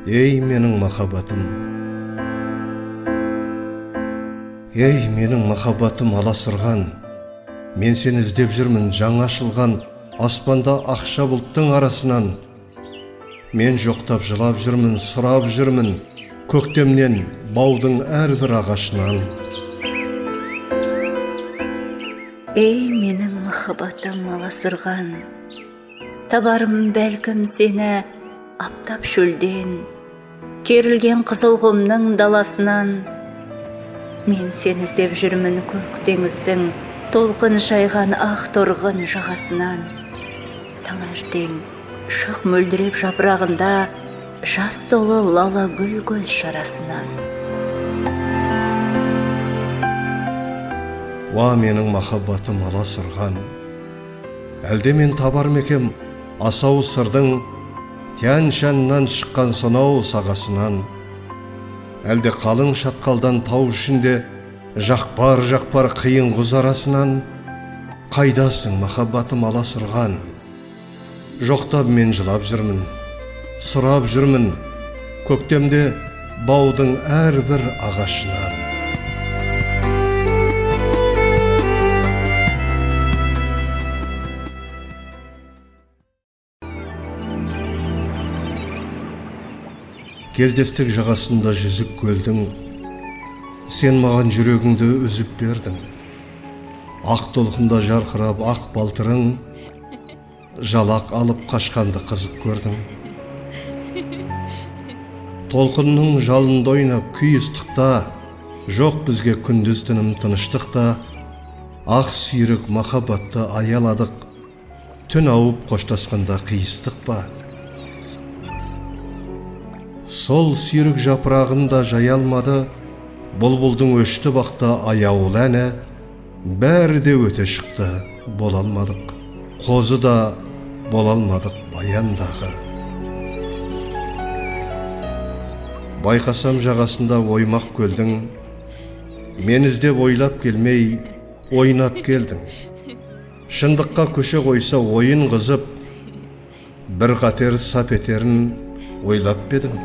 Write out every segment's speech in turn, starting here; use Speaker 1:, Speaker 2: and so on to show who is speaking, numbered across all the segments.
Speaker 1: Ей менің махаббатым, ей менің махаббатым аласырған, мен сені іздеп жүрмін жаңа ашылған аспанда ақша бұлттың арасынан. Мен жоқтап жылап жүрмін, сұрап жүрмін көктемнен баудың әрбір ағашынан.
Speaker 2: Ей менің махаббатым аласырған, табарым бәлкім сені аптап шөлден, керілген қызыл құмның даласынан. Мен сені іздеп жүрмін көк теңіздің толқын шайған ақ торғын жағасынан. Таңертең шық мөлдіреп жапырағында жас толы лала гүл көз шарасынан.
Speaker 1: Уа менің махаббатым аласырған, әлде мен табар мекем асау сырдың тянь-шаньнан шыққан сонау сағасынан. Әлде қалың шатқалдан тау ішінде жақпар қиын құз арасынан. Қайдасың махаббатым аласырған, жоқтап мен жылап жүрмін, сұрап жүрмін көктемде баудың әрбір ағашынан. Кездестік жағасында жүзік көлдің, сен маған жүрегіңді үзіп бердің. Ақ толқында жарқырап ақ балтырың, жалақ алып қашқанды қызық көрдің. Толқынның жалында ойнап күй ыстықта, жоқ бізге күндіз түнім тыныштықта. Ақ сүйрік махаббатты аяладық, түн ауып қоштасқанда қиыстық па? Сол сүйрік жапырағында жай алмады, бұлбұлдың өшті бақта аяулы әні. Бәрі де өте шықты, бола алмадық, қозы да бола алмадық баяндағы. Байқасам жағасында оймақ көлдің, мен іздеп ойлап келмей ойнап келдің. Шындыққа көше қойса ойын қызып, бір қатер сап етерін ойлап бедің.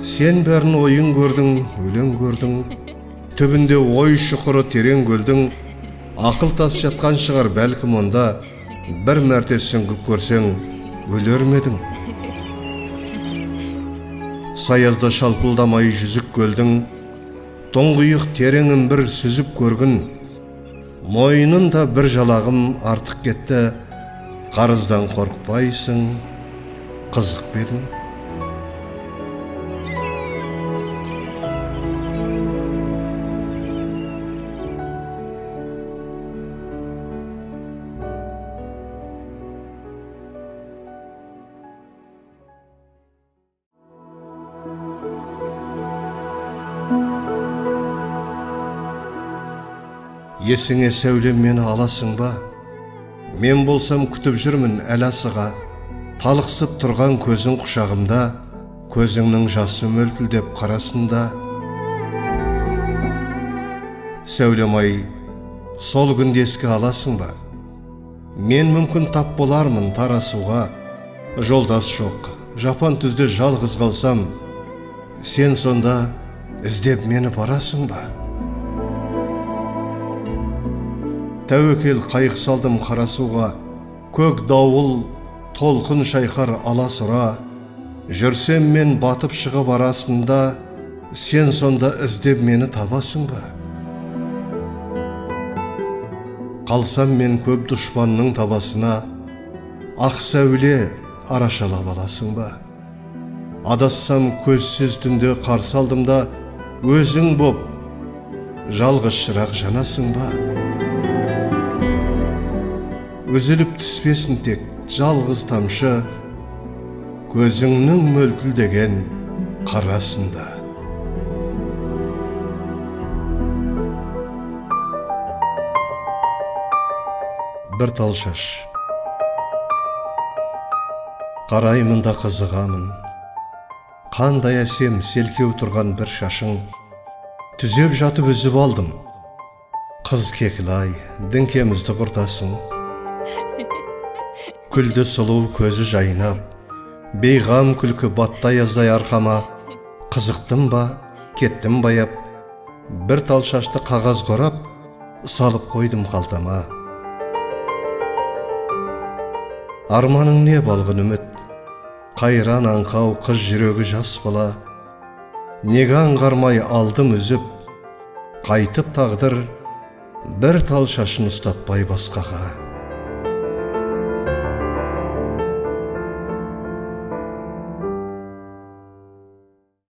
Speaker 1: Сен бәрін ойын көрдің, өлең көрдің, түбінде ой шұқыры терең көлдің. Ақыл тас жатқан шығар бәлкім онда, бір мәрте сүңгіп көрсең өлер медің. Саязда шалпылдамай жүзік көлдің, тұңғиық тереңін бір сүзіп көргін. Мойнында бір жалағым артық кетті, қарыздан қорықпайсың, қызық бедің. Есіңе сәулем мені аласың ба? Мен болсам күтіп жүрмін әл асыға. Талықсып тұрған көзің құшағымда, көзіңнің жасы мөлтілдеп қарасында. Сәулем ай, сол күнді еске аласың ба? Мен мүмкін тап болармын тарасуға. Жолдас жоқ, жапан түзде жалғыз қалсам, сен сонда іздеп мені барасың ба? Тәуекел қайық салдым қарасуға, көк дауыл толқын шайқар аласыра. Жүрсем мен батып шығып арасында, сен сонда іздеп мені табасың ба? Қалсам мен көп дұшпанның табасына, ақ сәуле арашалап аласың ба? Адассам көзсіз түнде қарсы алдымда, өзің боп жалғыз шырақ жанасың ба? Үзіліп түспесін тек жалғыз тамшы, көзіңнің мөлтілдеген қарасында. Бір тал шаш, қараймын да қызығамын. Қандай әсем селкеу тұрған бір шашың, түзеп жатып үзіп алдым. Қыз кекілай, діңкемізді құртасың. Күлді сұлу көзі жайнап, бейғам күлкі баттай яздай арқама, қызықтым ба, кеттім баяп, бір тал шашты қағаз қорап, салып қойдым қалтама. Арманың не балғын үміт, қайран аңқау қыз жүрегі жас бала, неге аңғармай алдым үзіп, қайтып тағдыр бір тал шашын ұстатпай басқаға.